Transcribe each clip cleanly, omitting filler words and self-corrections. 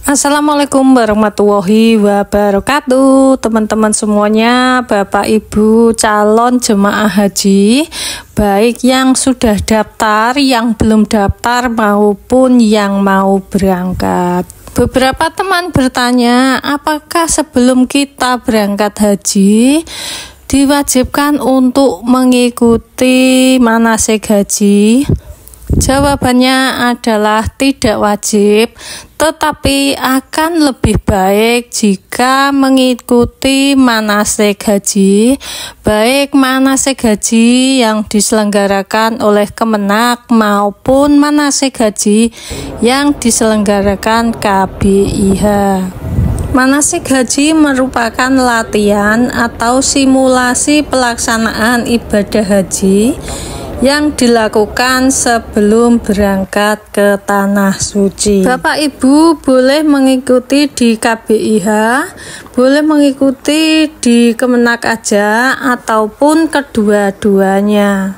Assalamualaikum warahmatullahi wabarakatuh, teman-teman semuanya, Bapak Ibu calon jemaah haji, baik yang sudah daftar, yang belum daftar maupun yang mau berangkat. Beberapa teman bertanya, apakah sebelum kita berangkat haji diwajibkan untuk mengikuti manasik haji? Jawabannya adalah tidak wajib, tetapi akan lebih baik jika mengikuti manasik haji, baik manasik haji yang diselenggarakan oleh Kemenak maupun manasik haji yang diselenggarakan KBIH. Manasik haji merupakan latihan atau simulasi pelaksanaan ibadah haji yang dilakukan sebelum berangkat ke Tanah Suci. Bapak Ibu boleh mengikuti di KBIH, boleh mengikuti di Kemenak aja, ataupun kedua-duanya.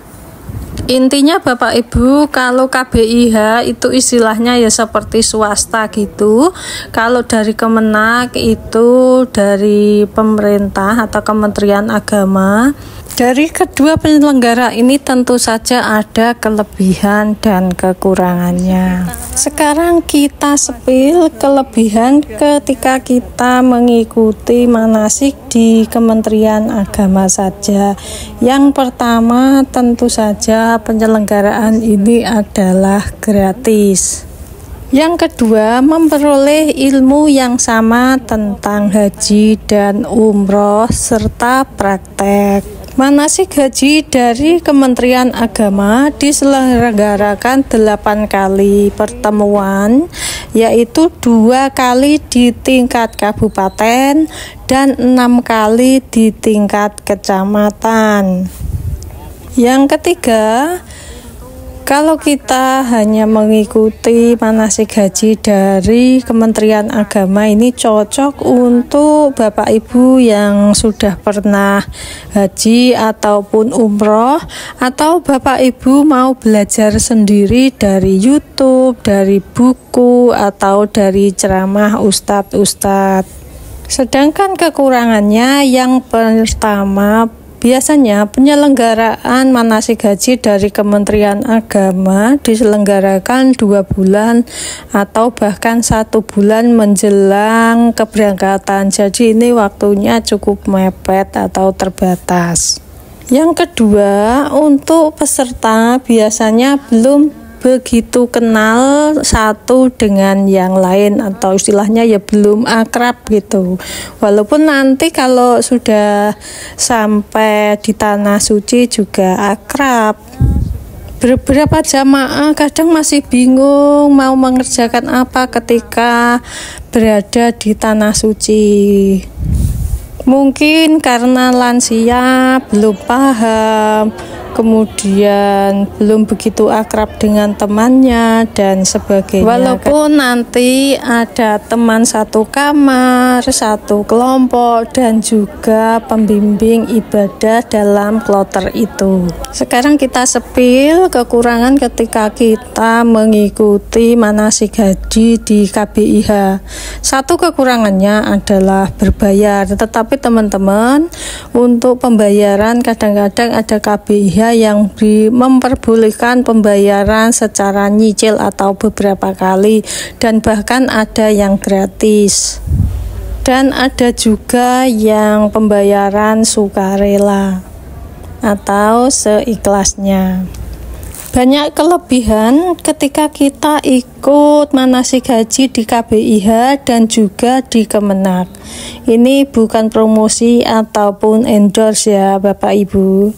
Intinya Bapak Ibu, kalau KBIH itu istilahnya ya seperti swasta gitu. Kalau dari Kemenak itu dari pemerintah atau Kementerian Agama. Dari kedua penyelenggara ini tentu saja ada kelebihan dan kekurangannya. Sekarang kita sepil kelebihan ketika kita mengikuti manasik di Kementerian Agama saja. Yang pertama tentu saja penyelenggaraan ini adalah gratis. Yang kedua, memperoleh ilmu yang sama tentang haji dan umroh serta praktek. Manasik haji dari Kementerian Agama diselenggarakan 8 kali pertemuan, yaitu 2 kali di tingkat kabupaten dan 6 kali di tingkat kecamatan. Yang ketiga, kalau kita hanya mengikuti manasik haji dari Kementerian Agama ini cocok untuk Bapak Ibu yang sudah pernah haji ataupun umroh, atau Bapak Ibu mau belajar sendiri dari YouTube, dari buku, atau dari ceramah ustadz-ustadz. Sedangkan kekurangannya yang pertama, biasanya penyelenggaraan manasik haji dari Kementerian Agama diselenggarakan 2 bulan atau bahkan 1 bulan menjelang keberangkatan. Jadi ini waktunya cukup mepet atau terbatas. Yang kedua, untuk peserta biasanya belum begitu kenal satu dengan yang lain, atau istilahnya ya belum akrab gitu. Walaupun nanti kalau sudah sampai di Tanah Suci juga akrab. Beberapa jamaah kadang masih bingung mau mengerjakan apa ketika berada di Tanah Suci. Mungkin karena lansia belum paham, kemudian belum begitu akrab dengan temannya dan sebagainya. Walaupun nanti ada teman satu kamar, satu kelompok, dan juga pembimbing ibadah dalam kloter itu. Sekarang kita sepil kekurangan ketika kita mengikuti manasik haji di KBIH. Satu kekurangannya adalah berbayar, tetapi teman-teman, untuk pembayaran kadang-kadang ada KBIH yang memperbolehkan pembayaran secara nyicil atau beberapa kali, dan bahkan ada yang gratis, dan ada juga yang pembayaran sukarela atau seikhlasnya. Banyak kelebihan ketika kita ikut manasik haji di KBIH dan juga di Kemenak. Ini bukan promosi ataupun endorse ya Bapak Ibu.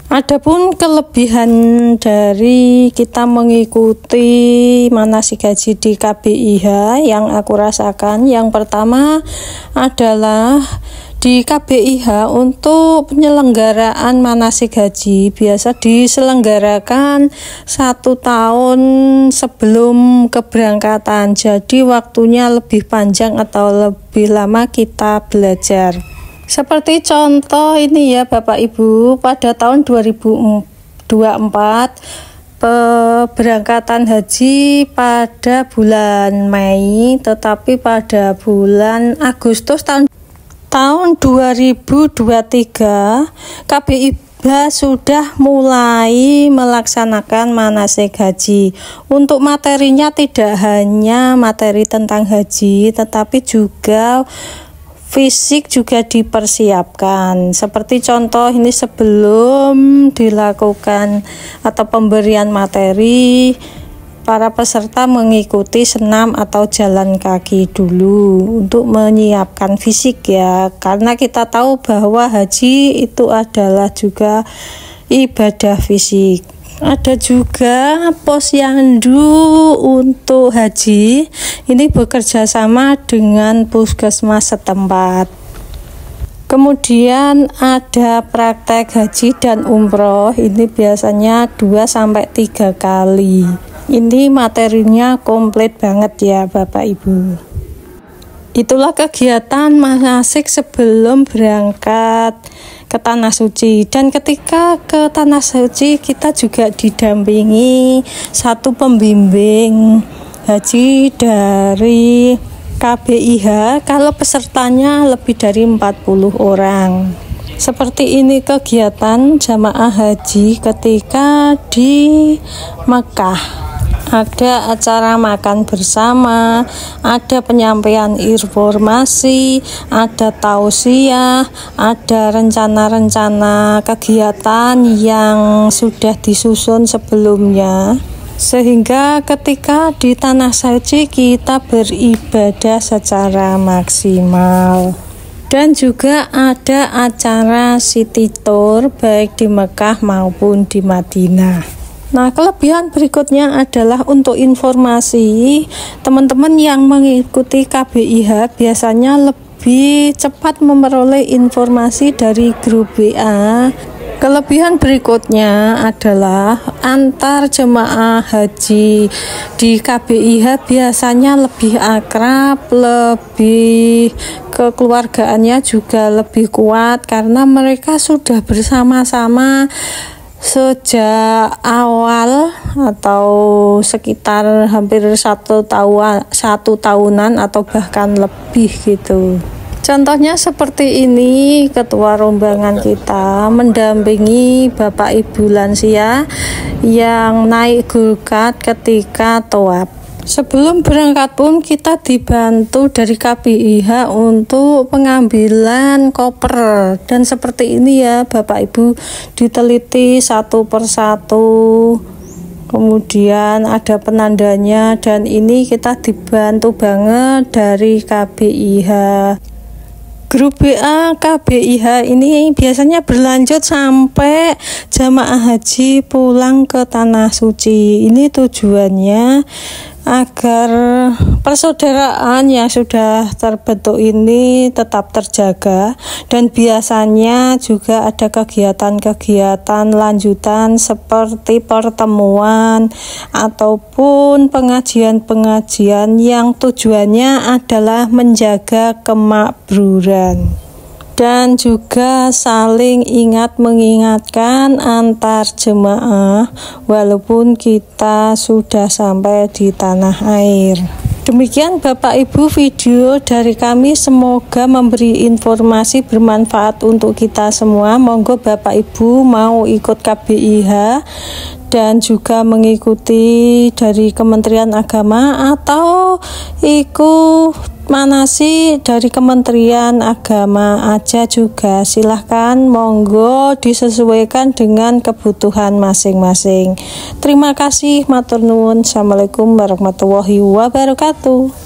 Adapun kelebihan dari kita mengikuti manasik haji di KBIH yang aku rasakan, yang pertama adalah di KBIH untuk penyelenggaraan manasik haji biasa diselenggarakan 1 tahun sebelum keberangkatan. Jadi waktunya lebih panjang atau lebih lama kita belajar. Seperti contoh ini ya Bapak Ibu, pada tahun 2024 Keberangkatan haji pada bulan Mei, tetapi pada bulan Agustus tahun 2023 KBIH sudah mulai melaksanakan manasik haji. Untuk materinya tidak hanya materi tentang haji, tetapi juga fisik juga dipersiapkan. Seperti contoh ini sebelum dilakukan atau pemberian materi, para peserta mengikuti senam atau jalan kaki dulu untuk menyiapkan fisik ya. Karena kita tahu bahwa haji itu adalah juga ibadah fisik. Ada juga posyandu untuk haji, ini bekerja sama dengan puskesmas setempat. Kemudian ada praktek haji dan umroh, ini biasanya 2-3 kali. Ini materinya komplit banget ya Bapak Ibu. Itulah kegiatan manasik sebelum berangkat ke Tanah Suci. Dan ketika ke Tanah Suci kita juga didampingi satu pembimbing haji dari KBIH kalau pesertanya lebih dari 40 orang. Seperti ini kegiatan jamaah haji ketika di Mekah. Ada acara makan bersama, ada penyampaian informasi, ada tausiah, ada rencana-rencana kegiatan yang sudah disusun sebelumnya. Sehingga ketika di Tanah Suci kita beribadah secara maksimal. Dan juga ada acara city tour baik di Mekah maupun di Madinah. Nah, kelebihan berikutnya adalah untuk informasi, teman-teman yang mengikuti KBIH biasanya lebih cepat memperoleh informasi dari grup WA. Kelebihan berikutnya adalah antar jemaah haji di KBIH biasanya lebih akrab, lebih kekeluargaannya juga lebih kuat karena mereka sudah bersama-sama sejak awal atau sekitar hampir satu tahunan atau bahkan lebih gitu. Contohnya seperti ini, ketua rombongan kita mendampingi Bapak Ibu lansia yang naik gulkat ketika tawaf. Sebelum berangkat pun kita dibantu dari KBIH untuk pengambilan koper, dan seperti ini ya Bapak Ibu, diteliti satu persatu, kemudian ada penandanya, dan ini kita dibantu banget dari KBIH. Grup WA KBIH ini biasanya berlanjut sampai jamaah haji pulang ke Tanah Suci. Ini tujuannya agar persaudaraan yang sudah terbentuk ini tetap terjaga, dan biasanya juga ada kegiatan-kegiatan lanjutan seperti pertemuan ataupun pengajian-pengajian yang tujuannya adalah menjaga kemakmuran dan juga saling ingat mengingatkan antar jemaah walaupun kita sudah sampai di tanah air. Demikian Bapak Ibu video dari kami, semoga memberi informasi bermanfaat untuk kita semua. Monggo Bapak Ibu mau ikut KBIH dan juga mengikuti dari Kementerian Agama atau ikut manasik dari Kementerian Agama aja juga silahkan, monggo disesuaikan dengan kebutuhan masing-masing. Terima kasih, matur nuwun. Assalamualaikum warahmatullahi wabarakatuh.